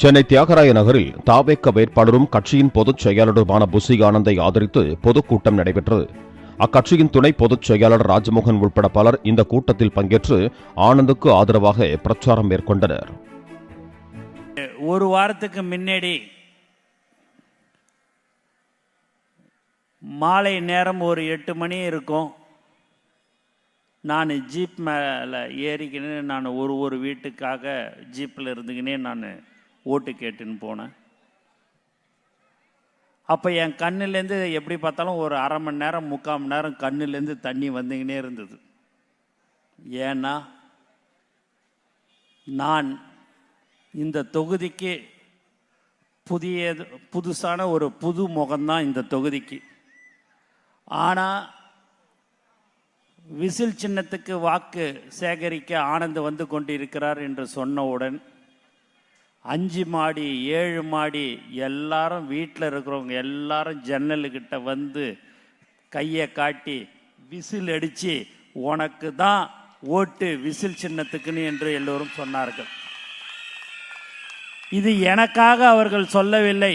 சென்னை தியாகராய நகரில் தாவேக்க வேட்பாளரும் கட்சியின் பொதுச் செயலாளருமான புசி ஆனந்தை ஆதரித்து பொதுக்கூட்டம் நடைபெற்றது. அக்கட்சியின் துணை பொதுச் செயலாளர் ராஜமோகன் உட்பட பலர் இந்த கூட்டத்தில் பங்கேற்று ஆனந்துக்கு ஆதரவாக பிரச்சாரம் மேற்கொண்டனர். ஒரு வாரத்துக்கு முன்னாடி மாலை நேரம் ஒரு 8 மணி இருக்கும். நான் ஜீப் மேலே ஏறிக்கின்னு நான் ஒரு வீட்டுக்காக ஜீப்பில் இருந்துக்கினே நான் ஓட்டு கேட்டுன்னு போனேன். அப்போ என் கண்ணுலேருந்து எப்படி பார்த்தாலும் ஒரு அரை மணி நேரம் 3/4 மணி நேரம் கண்ணுலேருந்து தண்ணி வந்துக்கினே இருந்தது. ஏன்னா நான் இந்த தொகுதிக்கு புதுசான ஒரு புது முகம்தான் இந்த தொகுதிக்கு. ஆனால் விசில் சின்னத்துக்கு வாக்கு சேகரிக்க ஆனந்த் வந்து கொண்டிருக்கிறார் என்று சொன்னவுடன் 5 மாடி 7 மாடி எல்லாரும் வீட்டில் இருக்கிறவங்க எல்லாரும் ஜன்னலுக்கிட்ட வந்து கையை காட்டி விசில் அடித்து உனக்கு தான் ஓட்டு விசில் சின்னத்துக்குன்னு என்று எல்லோரும் சொன்னார்கள். இது எனக்காக அவர்கள் சொல்லவில்லை.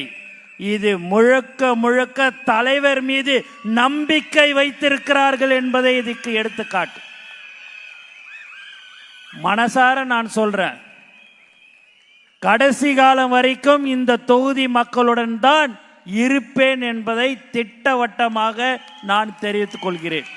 இது முழுக்க முழுக்க தலைவர் மீது நம்பிக்கை வைத்திருக்கிறார்கள் என்பதை இதுக்கு எடுத்துக்காட்டு. மனசார நான் சொல்றேன், கடைசி காலம் வரைக்கும் இந்த தொகுதி மக்களுடன் தான் இருப்பேன் என்பதை திட்டவட்டமாக நான் தெரிவித்துக் கொள்கிறேன்.